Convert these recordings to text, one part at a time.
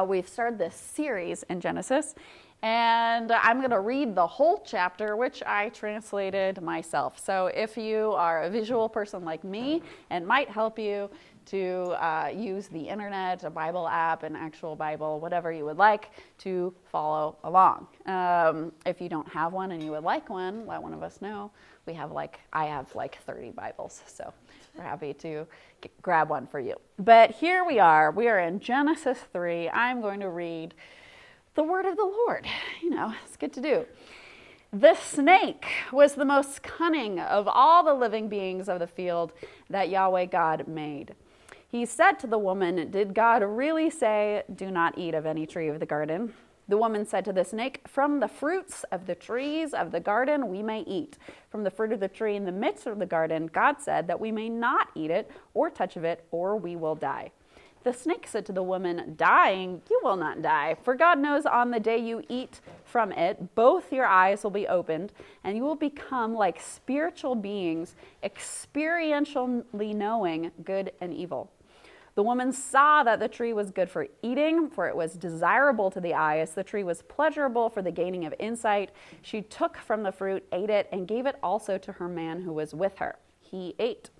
We've started this series in Genesis, and I'm going to read the whole chapter, which I translated myself. So if you are a visual person like me, it might help you to use the internet, a Bible app, an actual Bible, whatever you would like to follow along. If you don't have one and you would like one, let one of us know. I have 30 Bibles, so we're happy to grab one for you. But here we are in Genesis 3. I'm going to read the word of the Lord. It's good to do. The snake was the most cunning of all the living beings of the field that Yahweh God made. He said to the woman, "Did God really say, 'Do not eat of any tree of the garden'?" The woman said to the snake, "From the fruits of the trees of the garden we may eat. From the fruit of the tree in the midst of the garden, God said that we may not eat it or touch of it, or we will die." The snake said to the woman, "Dying, you will not die, for God knows on the day you eat from it, both your eyes will be opened, and you will become like spiritual beings, experientially knowing good and evil." The woman saw that the tree was good for eating, for it was desirable to the eyes. The tree was pleasurable for the gaining of insight. She took from the fruit, ate it, and gave it also to her man who was with her. He ate.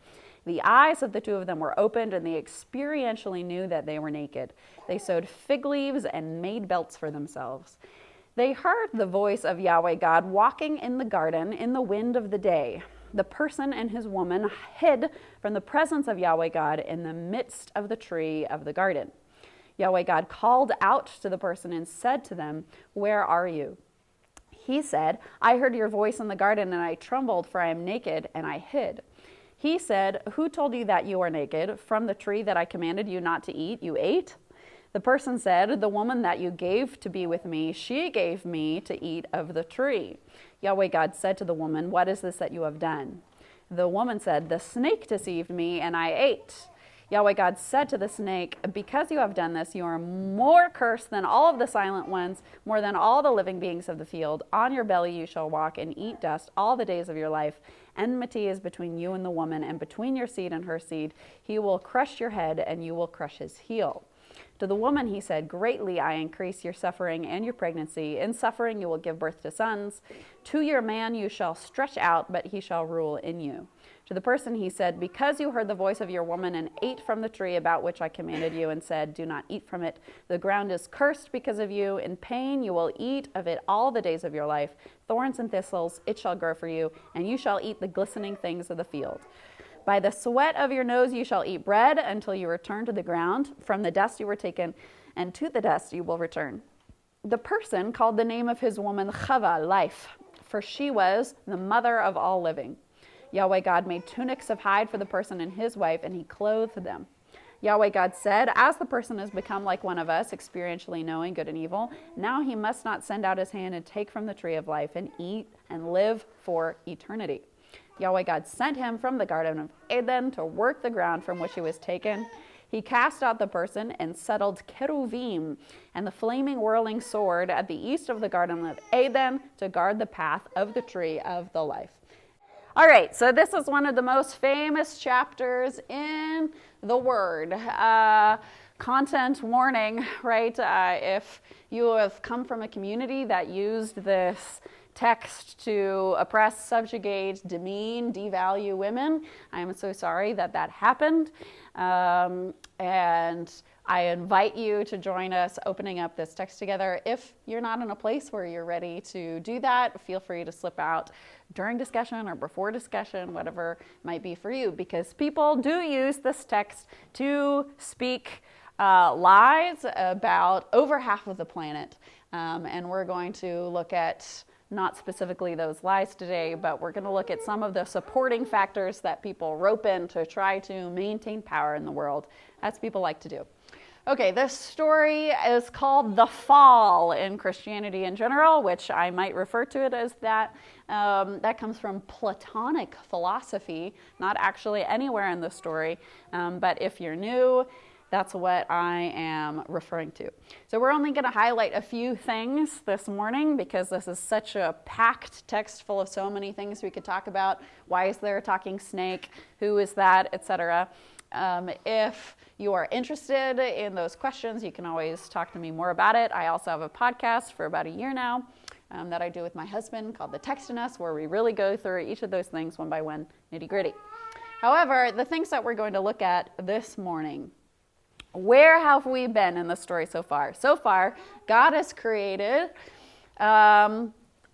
The eyes of the two of them were opened, and they experientially knew that they were naked. They sewed fig leaves and made belts for themselves. They heard the voice of Yahweh God walking in the garden in the wind of the day. The person and his woman hid from the presence of Yahweh God in the midst of the tree of the garden. Yahweh God called out to the person and said to them, "Where are you?" He said, "I heard your voice in the garden, and I trembled, for I am naked, and I hid." He said, "Who told you that you are naked? From the tree that I commanded you not to eat, you ate?" The person said, "The woman that you gave to be with me, she gave me to eat of the tree." Yahweh God said to the woman, "What is this that you have done?" The woman said, "The snake deceived me, and I ate." Yahweh God said to the snake, "Because you have done this, you are more cursed than all of the silent ones, more than all the living beings of the field. On your belly you shall walk and eat dust all the days of your life. Enmity is between you and the woman, and between your seed and her seed. He will crush your head, and you will crush his heel." To the woman he said, "Greatly I increase your suffering and your pregnancy. In suffering you will give birth to sons. To your man you shall stretch out, but he shall rule in you." To the person he said, "Because you heard the voice of your woman and ate from the tree about which I commanded you and said, 'Do not eat from it,' the ground is cursed because of you. In pain you will eat of it all the days of your life. Thorns and thistles it shall grow for you, and you shall eat the glistening things of the field. By the sweat of your nose you shall eat bread until you return to the ground. From the dust you were taken, and to the dust you will return." The person called the name of his woman Chava, life, for she was the mother of all living. Yahweh God made tunics of hide for the person and his wife, and he clothed them. Yahweh God said, "As the person has become like one of us, experientially knowing good and evil, now he must not send out his hand and take from the tree of life and eat and live for eternity." Yahweh God sent him from the Garden of Eden to work the ground from which he was taken. He cast out the person and settled cheruvim and the flaming whirling sword at the east of the Garden of Eden to guard the path of the tree of the life. All right, so this is one of the most famous chapters in the Word. Content warning, right? If you have come from a community that used this text to oppress, subjugate, demean, devalue women, I am so sorry that happened. And I invite you to join us opening up this text together. If you're not in a place where you're ready to do that, feel free to slip out during discussion or before discussion, whatever might be for you, because people do use this text to speak lies about over half of the planet. And we're going to look at not specifically those lies today, but we're going to look at some of the supporting factors that people rope in to try to maintain power in the world, as people like to do. Okay, this story is called The Fall in Christianity in general, which I might refer to it as that. That comes from Platonic philosophy, not actually anywhere in the story, but if you're new, that's what I am referring to. So we're only going to highlight a few things this morning because this is such a packed text full of so many things we could talk about. Why is there a talking snake? Who is that? Etc. If you are interested in those questions, you can always talk to me more about it. I also have a podcast for about a year now that I do with my husband called The Text in Us, where we really go through each of those things one by one, nitty gritty. However, the things that we're going to look at this morning, where have we been in the story so far? So far, God has created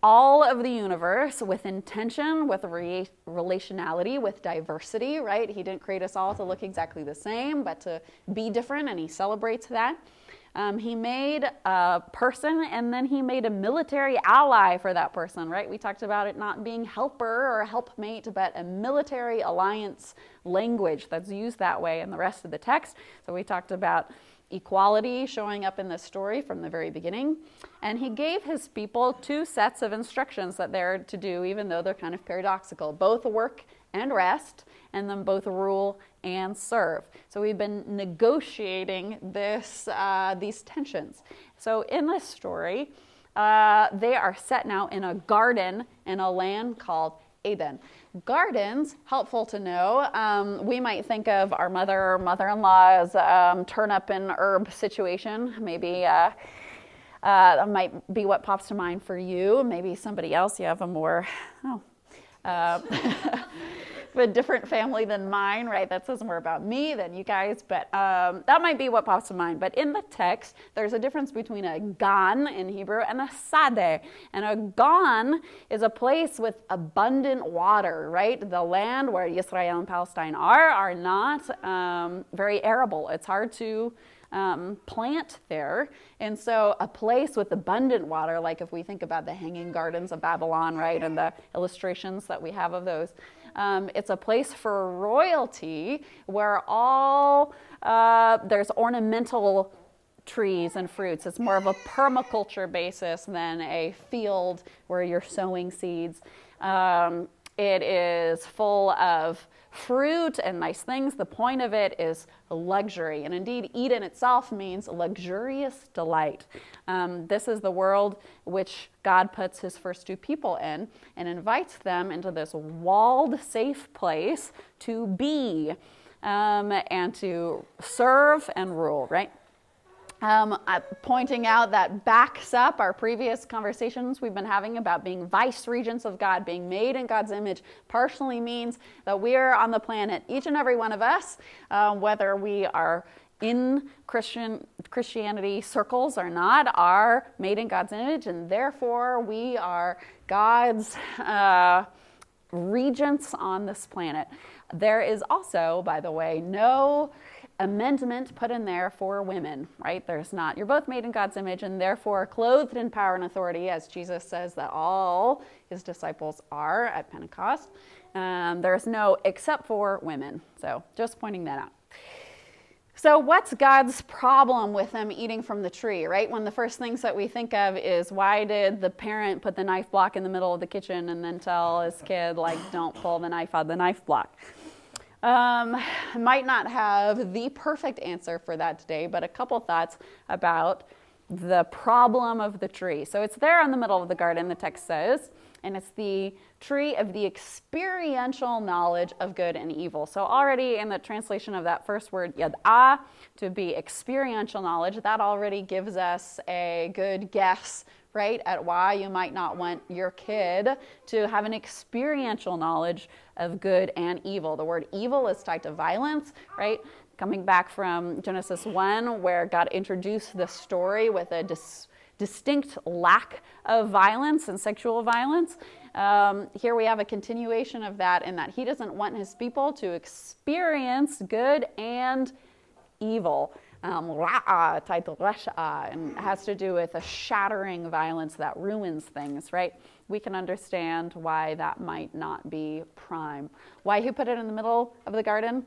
all of the universe with intention, with relationality, with diversity, right? He didn't create us all to look exactly the same, but to be different, and he celebrates that. He made a person, and then he made a military ally for that person, right? We talked about it not being helper or helpmate, but a military alliance language that's used that way in the rest of the text. So we talked about equality showing up in this story from the very beginning. And he gave his people two sets of instructions that they're to do, even though they're kind of paradoxical, both work and rest, and then both rule and serve. So we've been negotiating these tensions. So in this story, they are set now in a garden in a land called Eden. Gardens, helpful to know. We might think of our mother or mother-in-law's turnip and herb situation. Maybe that might be what pops to mind for you. Maybe somebody else, you have a more, a different family than mine, right? That says more about me than you guys, but that might be what pops to mind. But in the text, there's a difference between a gan in Hebrew and a sadeh. And a gan is a place with abundant water, right? The land where Israel and Palestine are not very arable. It's hard to plant there. And so a place with abundant water, like if we think about the Hanging Gardens of Babylon, right, and the illustrations that we have of those, it's a place for royalty where there's ornamental trees and fruits. It's more of a permaculture basis than a field where you're sowing seeds. It is full of fruit and nice things. The point of it is luxury. And indeed, Eden itself means luxurious delight. This is the world which God puts his first two people in and invites them into this walled, safe place to be and to serve and rule, right? Pointing out that backs up our previous conversations we've been having about being vice regents of God, being made in God's image, partially means that we're on the planet, each and every one of us, whether we are in Christianity circles or not, are made in God's image, and therefore we are God's regents on this planet. There is also, by the way, no amendment put in there for women, right? There's not. You're both made in God's image and therefore clothed in power and authority, as Jesus says that all his disciples are at Pentecost. There's no except for women. So just pointing that out. So what's God's problem with them eating from the tree, right? One of the first things that we think of is, why did the parent put the knife block in the middle of the kitchen and then tell his kid, like, don't pull the knife out of the knife block? Might not have the perfect answer for that today, but a couple thoughts about the problem of the tree. So it's there in the middle of the garden, the text says, and it's the tree of the experiential knowledge of good and evil. So already in the translation of that first word, yad'ah, to be experiential knowledge, that already gives us a good guess, right, at why you might not want your kid to have an experiential knowledge of good and evil. The word evil is tied to violence, right? Coming back from Genesis 1, where God introduced the story with a distinct lack of violence and sexual violence. Here we have a continuation of that, in that he doesn't want his people to experience good and evil. Tied to rasha, and it has to do with a shattering violence that ruins things, right? We can understand why that might not be prime. Why he put it in the middle of the garden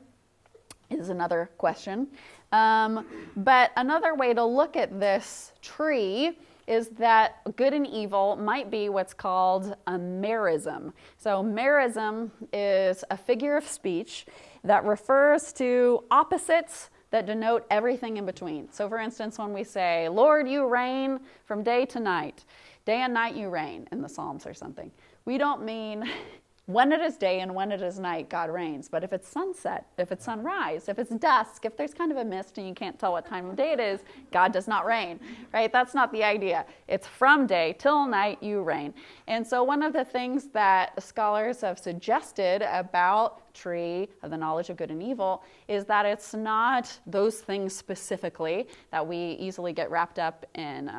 is another question. But another way to look at this tree is that good and evil might be what's called a merism. So merism is a figure of speech that refers to opposites that denote everything in between. So for instance, when we say, Lord, you reign from day to night, day and night you reign in the Psalms or something, we don't mean When it is day and when it is night, God reigns. But if it's sunset, if it's sunrise, if it's dusk, if there's kind of a mist and you can't tell what time of day it is, God does not reign, right? That's not the idea. It's from day till night you reign. And so one of the things that scholars have suggested about tree of the knowledge of good and evil is that it's not those things specifically that we easily get wrapped up in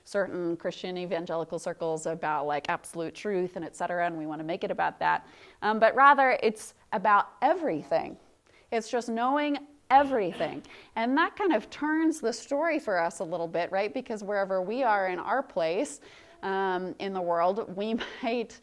certain Christian evangelical circles about like absolute truth and et cetera, and we want to make it about that. But rather it's about everything. It's just knowing everything. And that kind of turns the story for us a little bit, right? Because wherever we are in our place in the world, we might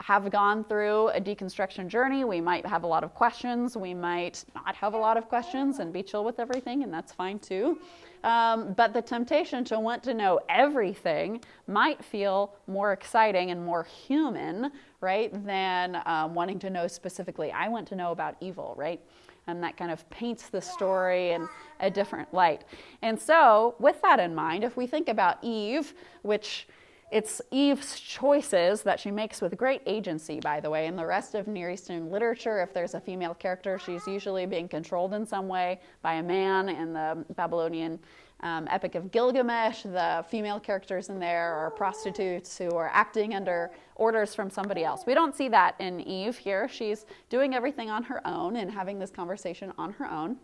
have gone through a deconstruction journey. We might have a lot of questions. We might not have a lot of questions and be chill with everything, and that's fine too. But the temptation to want to know everything might feel more exciting and more human, right, than wanting to know specifically. I want to know about evil, right? And that kind of paints the story in a different light. And so with that in mind, if we think about Eve, which it's Eve's choices that she makes with great agency, by the way. In the rest of Near Eastern literature, if there's a female character, she's usually being controlled in some way by a man. In the Babylonian Epic of Gilgamesh, the female characters in there are prostitutes who are acting under orders from somebody else. We don't see that in Eve here. She's doing everything on her own and having this conversation on her own.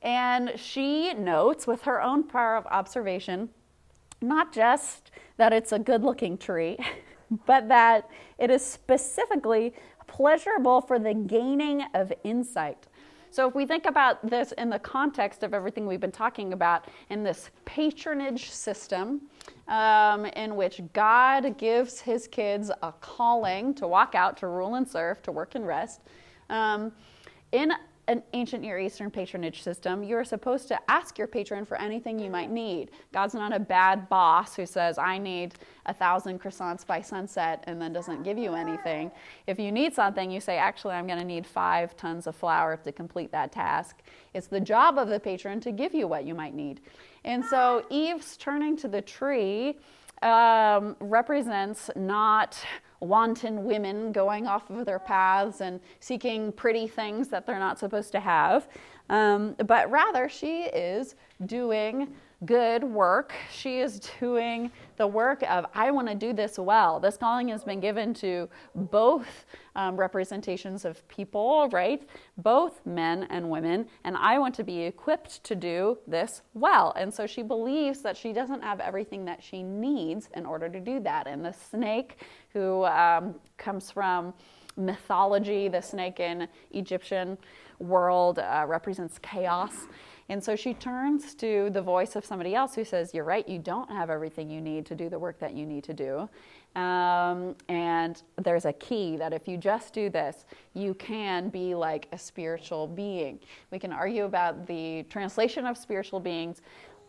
And she notes with her own power of observation, not just that it's a good-looking tree, but that it is specifically pleasurable for the gaining of insight. So if we think about this in the context of everything we've been talking about in this patronage system in which God gives his kids a calling to walk out, to rule and serve, to work and rest, in an ancient Near Eastern patronage system, you're supposed to ask your patron for anything you might need. God's not a bad boss who says, I need 1,000 croissants by sunset, and then doesn't give you anything. If you need something, you say, actually, I'm going to need 5 tons of flour to complete that task. It's the job of the patron to give you what you might need. And so Eve's turning to the tree represents not wanton women going off of their paths and seeking pretty things that they're not supposed to have, but rather she is doing good work. She is doing the work of, I want to do this well. This calling has been given to both representations of people, right? Both men and women, and I want to be equipped to do this well. And so she believes that she doesn't have everything that she needs in order to do that. And the snake, who comes from mythology, the snake in Egyptian world represents chaos. And so she turns to the voice of somebody else who says, you're right, you don't have everything you need to do the work that you need to do. And there's a key that if you just do this, you can be like a spiritual being. We can argue about the translation of spiritual beings,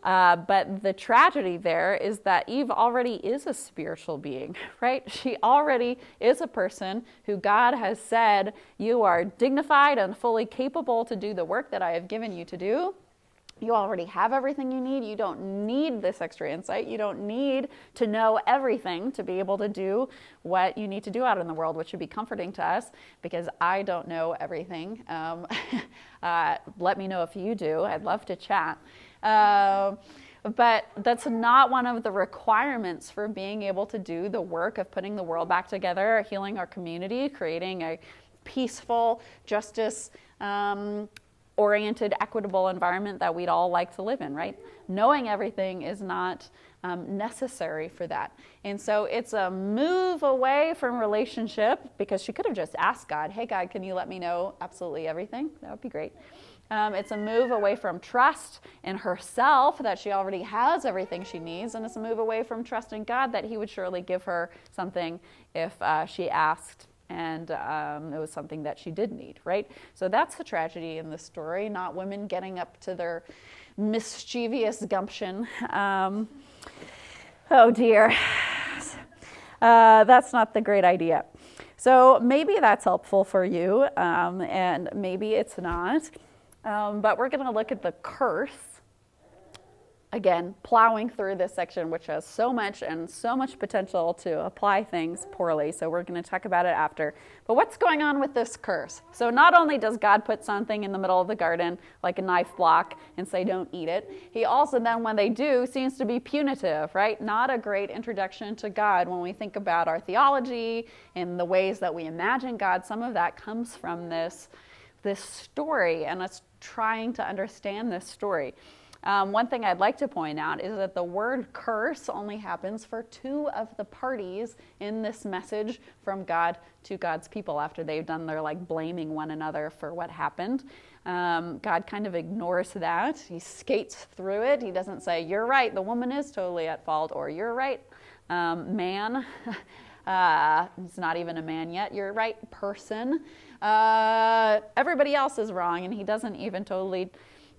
but the tragedy there is that Eve already is a spiritual being, right? She already is a person who God has said, you are dignified and fully capable to do the work that I have given you to do. You already have everything you need. You don't need this extra insight. You don't need to know everything to be able to do what you need to do out in the world, which should be comforting to us because I don't know everything. Let me know if you do. I'd love to chat. But that's not one of the requirements for being able to do the work of putting the world back together, healing our community, creating a peaceful, justice, oriented, equitable environment that we'd all like to live in, right? Knowing everything is not necessary for that. And so it's a move away from relationship, because she could have just asked God, hey, God, can you let me know absolutely everything? That would be great. It's a move away from trust in herself that she already has everything she needs, and it's a move away from trust in God that he would surely give her something if she asked. And it was something that she did need, right? So that's the tragedy in this story, not women getting up to their mischievous gumption. Oh dear. That's not the great idea. So maybe that's helpful for you, and maybe it's not. But we're going to look at the curse again, plowing through this section, which has so much and so much potential to apply things poorly. So we're going to talk about it after. But what's going on with this curse? So not only does God put something in the middle of the garden, like a knife block, and say, don't eat it, he also then, when they do, seems to be punitive, right? Not a great introduction to God. When we think about our theology and the ways that we imagine God, some of that comes from this story, and us trying to understand this story. One thing I'd like to point out is that the word curse only happens for two of the parties in this message from God to God's people after they've done their blaming one another for what happened. God kind of ignores that. He skates through it. He doesn't say, you're right, the woman is totally at fault, or you're right, man. He's not even a man yet. You're right, person. Everybody else is wrong, and he doesn't even totally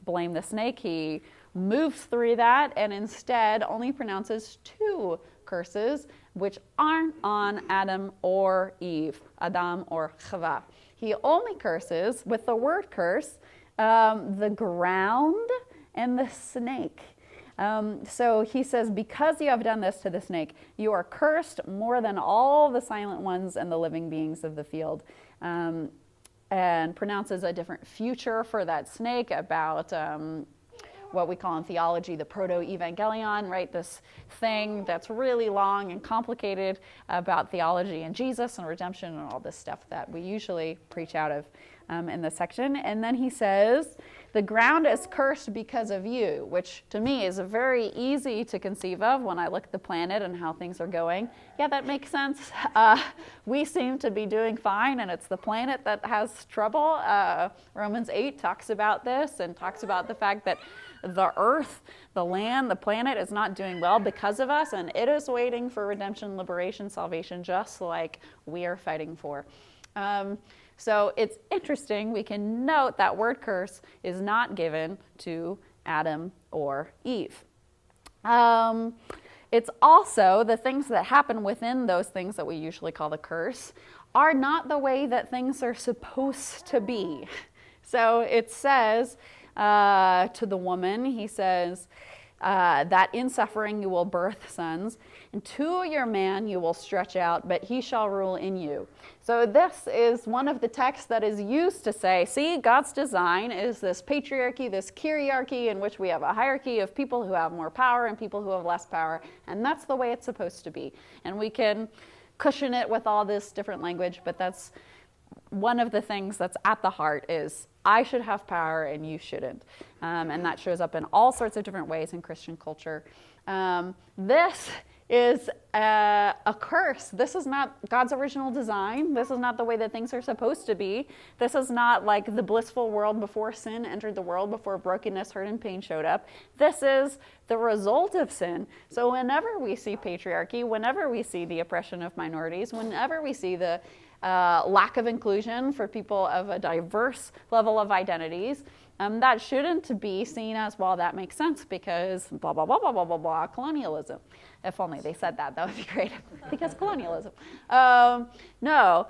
blame the snake. He moves through that and instead only pronounces two curses, which aren't on Adam or Eve, Adam or Chava. He only curses with the word curse, the ground and the snake. So he says, because you have done this to the snake, you are cursed more than all the silent ones and the living beings of the field. And pronounces a different future for that snake about what we call in theology the proto-evangelion, right? This thing that's really long and complicated about theology and Jesus and redemption and all this stuff that we usually preach out of in this section. And then he says, the ground is cursed because of you, which to me is very easy to conceive of when I look at the planet and how things are going. Yeah, that makes sense. We seem to be doing fine, and it's the planet that has trouble. Romans 8 talks about this and talks about the fact that the earth, the land, the planet is not doing well because of us, and it is waiting for redemption, liberation, salvation, just like we are fighting for. So it's interesting. We can note that word curse is not given to Adam or Eve. It's also the things that happen within those things that we usually call the curse are not the way that things are supposed to be. So it says to the woman, he says, that in suffering you will birth sons, and to your man you will stretch out, but he shall rule in you. So this is one of the texts that is used to say, see, God's design is this patriarchy, this kyriarchy, in which we have a hierarchy of people who have more power and people who have less power, and that's the way it's supposed to be. And we can cushion it with all this different language, but that's one of the things that's at the heart is I should have power and you shouldn't. And that shows up in all sorts of different ways in Christian culture. This is a curse. This is not God's original design. This is not the way that things are supposed to be. This is not like the blissful world before sin entered the world, before brokenness, hurt, and pain showed up. This is the result of sin. So whenever we see patriarchy, whenever we see the oppression of minorities, whenever we see the lack of inclusion for people of a diverse level of identities, that shouldn't be seen as, well, that makes sense because blah, blah, blah, blah, blah, blah, blah, colonialism. If only they said that, that would be great. Because colonialism. No.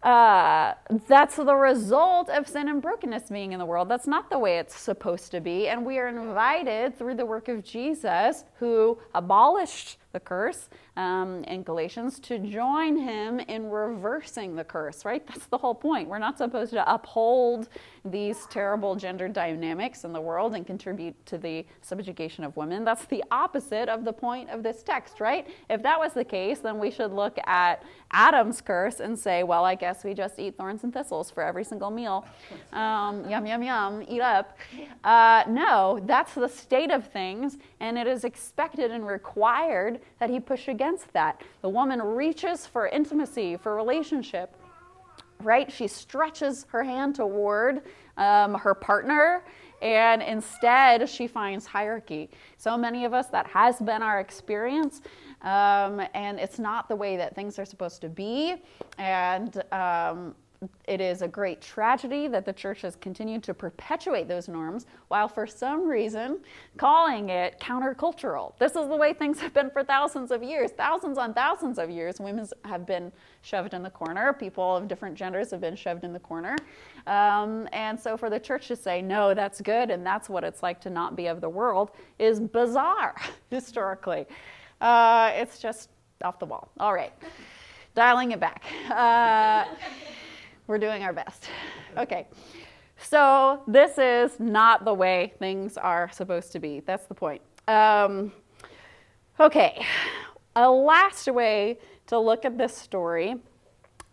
That's the result of sin and brokenness being in the world. That's not the way it's supposed to be. And we are invited through the work of Jesus, who abolished the curse in Galatians, to join him in reversing the curse, right? That's the whole point. We're not supposed to uphold these terrible gender dynamics in the world and contribute to the subjugation of women. That's the opposite of the point of this text, right? If that was the case, then we should look at Adam's curse and say, well, I guess we just eat thorns and thistles for every single meal. Yum, yum, yum, eat up. No, that's the state of things, and it is expected and required that he push against that. The woman reaches for intimacy, for relationship, right? She stretches her hand toward her partner, and instead she finds hierarchy. So many of us, that has been our experience, and it's not the way that things are supposed to be. And it is a great tragedy that the church has continued to perpetuate those norms while for some reason calling it countercultural. This is the way things have been for thousands of years. Thousands on thousands of years, women have been shoved in the corner. People of different genders have been shoved in the corner. And so for the church to say, no, that's good and that's what it's like to not be of the world is bizarre historically. It's just off the wall. All right, dialing it back. We're doing our best. Okay, so this is not the way things are supposed to be. That's the point. Okay, a last way to look at this story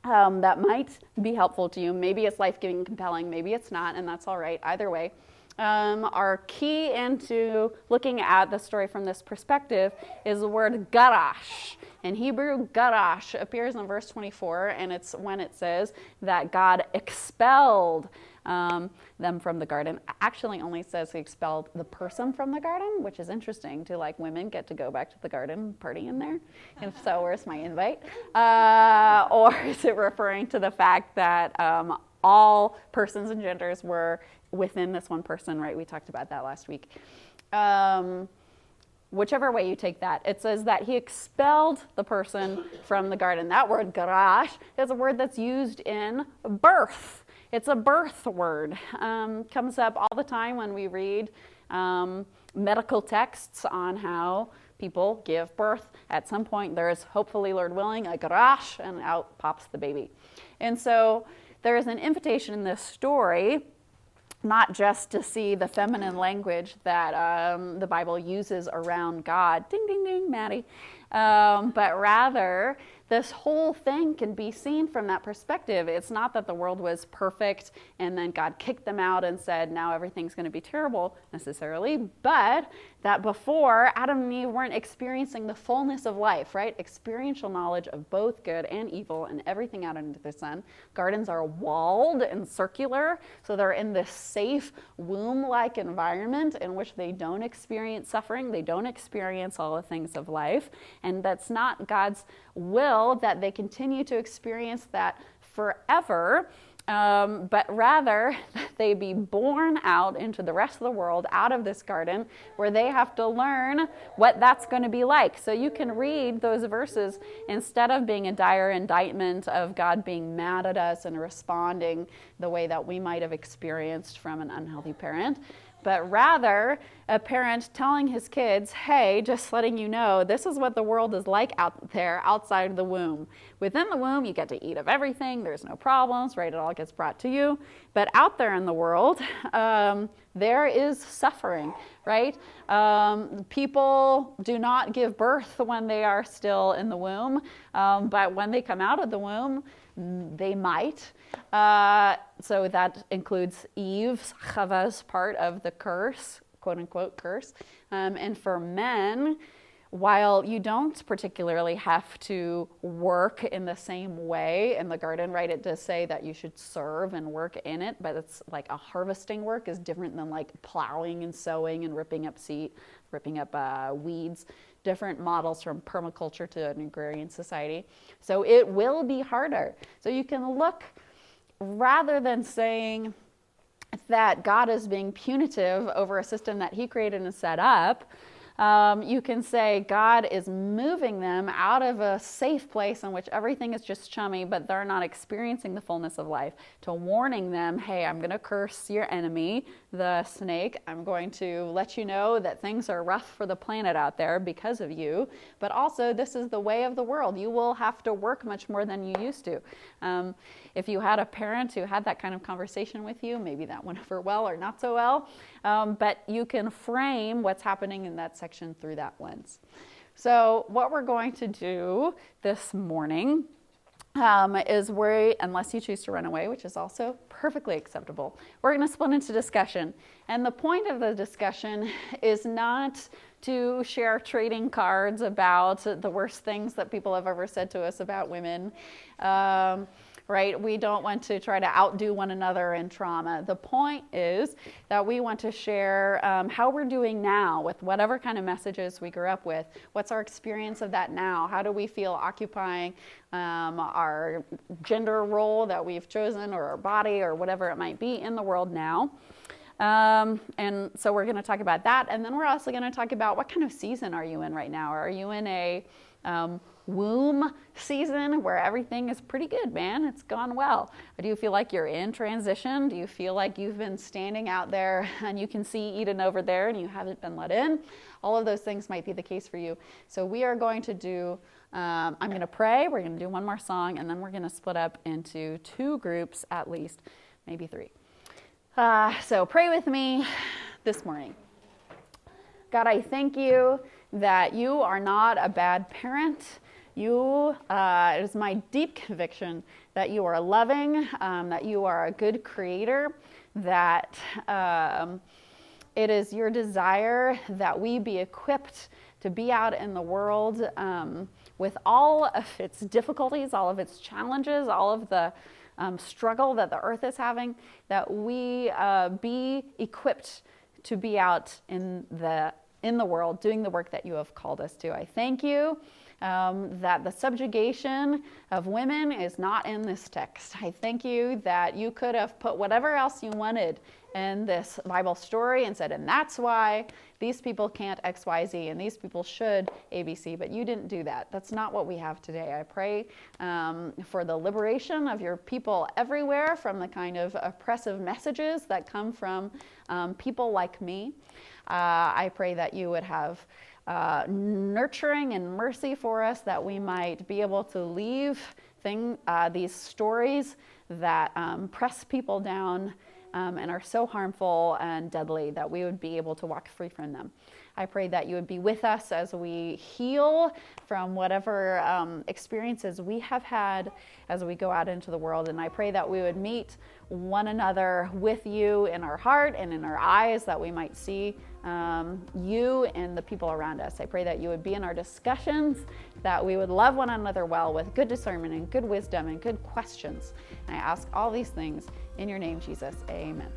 that might be helpful to you. Maybe it's life-giving, compelling, maybe it's not, and that's all right, either way. Our key into looking at the story from this perspective is the word garash. In Hebrew, garash appears in verse 24, and it's when it says that God expelled them from the garden. Actually only says he expelled the person from the garden, which is interesting to like women get to go back to the garden party in there. If so, where's my invite? Or is it referring to the fact that all persons and genders were within this one person, right? We talked about that last week. Whichever way you take that, it says that he expelled the person from the garden. That word, garash, is a word that's used in birth. It's a birth word. Comes up all the time when we read medical texts on how people give birth. At some point, there's, hopefully, Lord willing, a garash, and out pops the baby. And so there is an invitation in this story not just to see the feminine language that the Bible uses around God, ding, ding, ding, Maddie, but rather this whole thing can be seen from that perspective. It's not that the world was perfect and then God kicked them out and said, now everything's going to be terrible necessarily, but that before Adam and Eve weren't experiencing the fullness of life, right? Experiential knowledge of both good and evil and everything out under the sun. Gardens are walled and circular, so they're in this safe womb-like environment in which they don't experience suffering, they don't experience all the things of life, and that's not God's will that they continue to experience that forever, but rather that they be born out into the rest of the world, out of this garden, where they have to learn what that's going to be like. So you can read those verses instead of being a dire indictment of God being mad at us and responding the way that we might have experienced from an unhealthy parent, but rather a parent telling his kids, hey, just letting you know, this is what the world is like out there outside the womb. Within the womb, you get to eat of everything. There's no problems, right? It all gets brought to you. But out there in the world, there is suffering, right? People do not give birth when they are still in the womb, but when they come out of the womb, they might. So that includes Eve's, Chava's part of the curse, quote unquote curse. And for men, while you don't particularly have to work in the same way in the garden, right? It does say that you should serve and work in it, but it's like a harvesting work is different than like plowing and sowing and ripping up weeds. Different models from permaculture to an agrarian society. So it will be harder. So you can look, rather than saying that God is being punitive over a system that he created and set up, you can say God is moving them out of a safe place in which everything is just chummy, but they're not experiencing the fullness of life, to warning them, hey, I'm going to curse your enemy, the snake. I'm going to let you know that things are rough for the planet out there because of you, but also this is the way of the world. You will have to work much more than you used to. If you had a parent who had that kind of conversation with you, maybe that went over well or not so well, but you can frame what's happening in that section through that lens. So what we're going to do this morning is unless you choose to run away, which is also perfectly acceptable, we're going to split into discussion. And the point of the discussion is not to share trading cards about the worst things that people have ever said to us about women. right? We don't want to try to outdo one another in trauma. The point is that we want to share how we're doing now with whatever kind of messages we grew up with. What's our experience of that now? How do we feel occupying our gender role that we've chosen, or our body, or whatever it might be in the world now? And so we're going to talk about that. And then we're also going to talk about what kind of season are you in right now? Are you in a womb season where everything is pretty good, man? It's gone well. Or do you feel like you're in transition? Do you feel like you've been standing out there and you can see Eden over there and you haven't been let in? All of those things might be the case for you. So we are going to do, I'm going to pray, we're going to do one more song, and then we're going to split up into 2 groups at least, maybe 3. So pray with me this morning. God, I thank you that you are not a bad parent. It is my deep conviction that you are loving, that you are a good creator, that it is your desire that we be equipped to be out in the world with all of its difficulties, all of its challenges, all of the struggle that the earth is having, that we be equipped to be out in the world doing the work that you have called us to. I thank you that the subjugation of women is not in this text. I thank you that you could have put whatever else you wanted in this Bible story and said, and that's why these people can't X, Y, Z, and these people should ABC, but you didn't do that. That's not what we have today. I pray for the liberation of your people everywhere from the kind of oppressive messages that come from people like me. I pray that you would have nurturing and mercy for us, that we might be able to leave these stories that press people down and are so harmful and deadly, that we would be able to walk free from them. I pray that you would be with us as we heal from whatever experiences we have had as we go out into the world. And I pray that we would meet one another with you in our heart and in our eyes, that we might see you and the people around us. I pray that you would be in our discussions, that we would love one another well with good discernment and good wisdom and good questions. And I ask all these things in your name, Jesus. Amen.